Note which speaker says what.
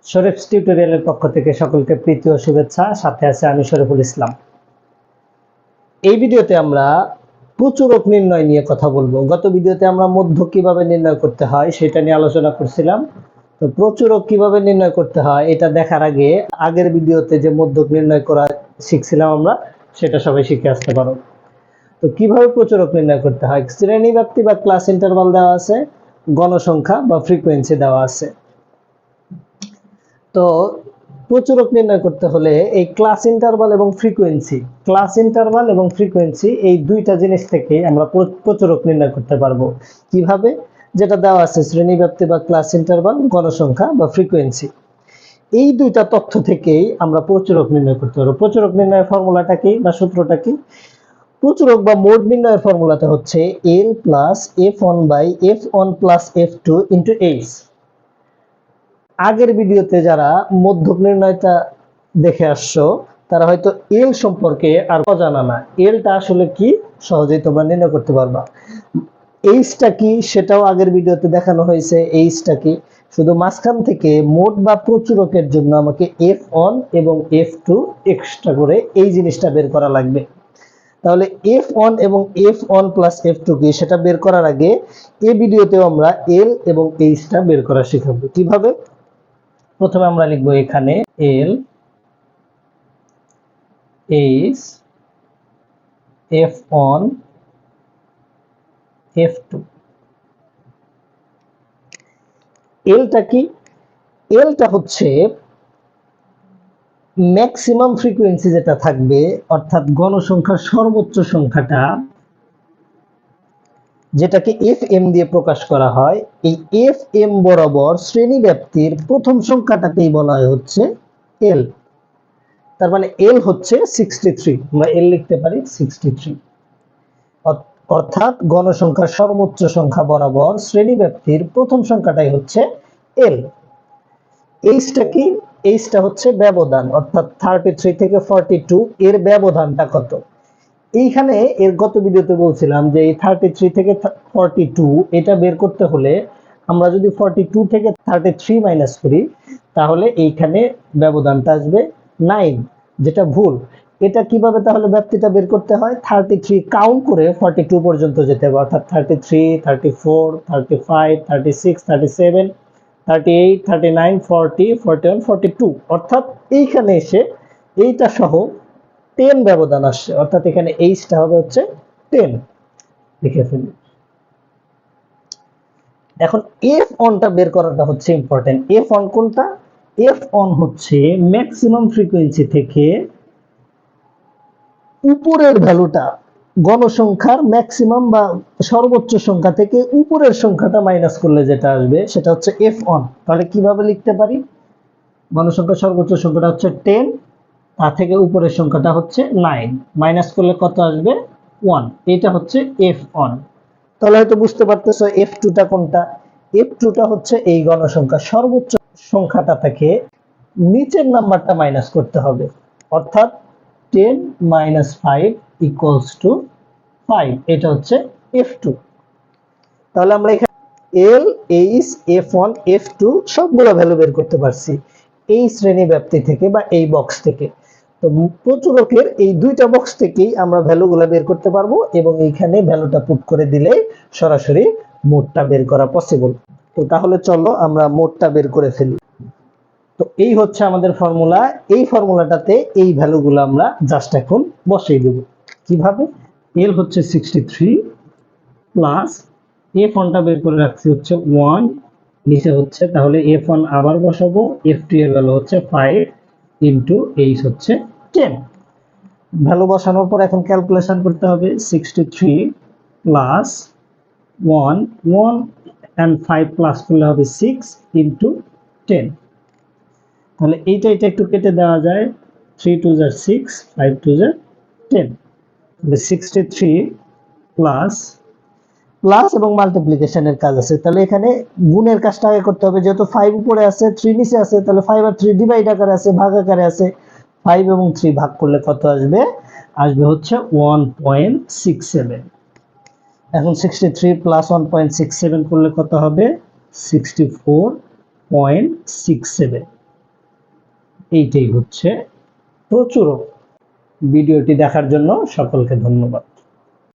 Speaker 1: শরীফ টিউটোরিয়ালের পক্ষ থেকে সকলকে প্রীতি ও শুভেচ্ছা। সাথে আছে আমি শরীফুল ইসলাম। এই ভিডিওতে আমরা প্রচুরক নির্ণয় নিয়ে কথা বলবো। গত ভিডিওতে আমরা মধ্যক কিভাবে নির্ণয় করতে হয় সেটা নিয়ে আলোচনা করছিলাম। তো প্রচুরক কিভাবে নির্ণয় করতে হয় এটা দেখার আগে আগের ভিডিওতে যে মধ্যক নির্ণয় করা শিখছিলাম আমরা, সেটা সবাই শিখে আসতে পারো। তো কিভাবে প্রচুরক নির্ণয় করতে হয়, শ্রেণী ব্যাপ্তি বা ক্লাস ইন্টারভাল দেওয়া আছে, গণসংখ্যা বা ফ্রিকোয়েন্সি দেওয়া আছে। তো প্রচুরক নির্ণয় করতে হলে এই ক্লাস ইন্টারভাল এবং ফ্রিকোয়েন্সি এই দুইটা জিনিস থেকে আমরা প্রচুরক নির্ণয় করতে পারবো। কিভাবে? যেটা দেওয়া আছে শ্রেণীব্যাপ্তি বা ক্লাস ইন্টারভাল, গণসংখ্যা বা ফ্রিকোয়েন্সি, এই দুইটা তথ্য থেকেই আমরা প্রচুরক নির্ণয় করতে পারবো। প্রচুরক নির্ণয়ের ফর্মুলাটা কি বা সূত্রটা কি? প্রচুরক বা মোড নির্ণয়ের ফর্মুলাটা হচ্ছে L plus F1 by F1 plus F2 into H। আগের ভিডিওতে যারা মধ্যক নির্ণয়টা দেখে আসছো তারা হয়তো এল সম্পর্কে আর অজানা না। এলটা আসলে কি সহজেই তোমরা নির্ণয় করতে পারবা। এইচটা কি সেটাও আগের ভিডিওতে দেখানো হয়েছে। এইচটা কি, শুধু মাঝখান থেকে মোট বা প্রচুরকের জন্য আমাকে F1 এবং F2 এক্সট্রা করে এই জিনিসটা বের করা লাগবে। তাহলে F1 এবং F1 প্লাস F2 কি সেটা বের করার আগে এই ভিডিওতেও আমরা এল এবং এইচটা বের করা শিখাবো। কিভাবে? প্রথমে আমরা লিখবো এখানে L H F1 F2। এলটা কি? এলটা হচ্ছে ম্যাক্সিমাম ফ্রিকোয়েন্সি যেটা থাকবে, অর্থাৎ গণসংখ্যার সর্বোচ্চ সংখ্যাটা, যেটাকে FM দিয়ে প্রকাশ করা হয়। এই FM বরাবর শ্রেণী ব্যাপ্তির প্রথম সংখ্যাটাকেই বলা হয় হচ্ছে L। তার মানে L হচ্ছে 63। আমরা L লিখতে পারি 63। অর্থাৎ গণসংখ্যার সর্বোচ্চ সংখ্যা বরাবর শ্রেণী ব্যাপ্তির প্রথম সংখ্যাটাই হচ্ছে L। এইচটা কি? এইচটা হচ্ছে ব্যবধান, অর্থাৎ 33 থেকে 42 এর ব্যবধানটা কত। এইখানে এর গত ভিডিওতে বলছিলাম যে এই 33 থেকে 42 এটা বের করতে হলে আমরা যদি 42 থেকে 33 মাইনাস করি তাহলে এইখানে ব্যবধানটা আসবে 9, যেটা ভুল। এটা কিভাবে তাহলে ব্যাপ্তিটা বের করতে হয়? 33 কাউন্ট করে 42 পর্যন্ত যেতে হবে, অর্থাৎ 33, 34, 35, 36, 37, 38, 39, 40, 41, 42, অর্থাৎ এইখানে এসে এইটা সহ 10 ব্যবধান আসছে, অর্থাৎ এখানে এইচটা হবে হচ্ছে 10। লিখে ফেলি। এখন F1 টা বের করাটা হচ্ছে ইম্পর্টেন্ট। F1 কোনটা? F1 হচ্ছে ম্যাক্সিমাম ফ্রিকোয়েন্সি থেকে উপরের ভ্যালুটা, গণসংখ্যার ম্যাক্সিমাম বা সর্বোচ্চ সংখ্যা থেকে উপরের সংখ্যাটা মাইনাস করলে যেটা আসবে সেটা হচ্ছে F1। তাহলে কিভাবে লিখতে পারি? গণসংখ্যার সর্বোচ্চ সংখ্যাটা হচ্ছে 10, তার থেকে উপরের সংখ্যাটা হচ্ছে 9, মাইনাস করলে কত আসবে? 1। এটা হচ্ছে F1। তাহলে হয়তো বুঝতে পারতেছো F2 টা কোনটা। F2 টা হচ্ছে এই গণসংখ্যার সর্বোচ্চ সংখ্যাটা থেকে নিচের নাম্বারটা মাইনাস করতে হবে, অর্থাৎ 10 minus 5 equals to 5। এটা হচ্ছে F2। তাহলে আমরা এখানে L, H, F1, F2 সবগুলো ভ্যালু বের করতে পারছি এই শ্রেণী ব্যাপ্তি থেকে বা এই বক্স থেকে। তো প্রচুরকের এই দুইটা বক্স থেকেই আমরা ভ্যালুগুলো বের করতে পারবো এবং এইখানে ভ্যালুটা পুট করে দিলে সরাসরি মোডটা বের করা পসিবল। তো তাহলে চলো আমরা মোডটা বের করে ফেলি। তো এই হচ্ছে আমাদের ফর্মুলা। এই ফর্মুলাটাতে এই ভ্যালুগুলো আমরা জাস্ট এখন বসিয়ে দেব। কিভাবে? L হচ্ছে 63 প্লাস F1 টা বের করে রাখছি হচ্ছে 1, নিচে হচ্ছে, তাহলে F1 আবার বসাবো। F2 এর ভ্যালু হচ্ছে 5 ইনটু H হচ্ছে 10। ভ্যালু বসানোর পর এখন ক্যালকুলেশন করতে হবে। 63 প্লাস 1 and 5 প্লাস করলে হবে 6 ইনটু 10। তাহলে এইটা একটু কেটে দেওয়া যায়। 3 2 are 6, 5 2 are 10। 63 প্লাস এবং মাল্টিপ্লিকেশনের কাজ আছে, তাহলে এখানে গুণের কাজটা আগে করতে হবে। যেহেতু 5 উপরে আছে, 3 নিচে আছে, তাহলে 5 আর 3 ডিভাইড আকারে আছে, ভাগ আকারে আছে। 5 এবং 3 ভাগ করলে কত আসবে? আসবে হচ্ছে 1.67। এখন 63 প্লাস 1.67 করলে কত হবে? 64.67। এইটাই হচ্ছে প্রচুরক। ভিডিওটি দেখার জন্য সকলকে ধন্যবাদ।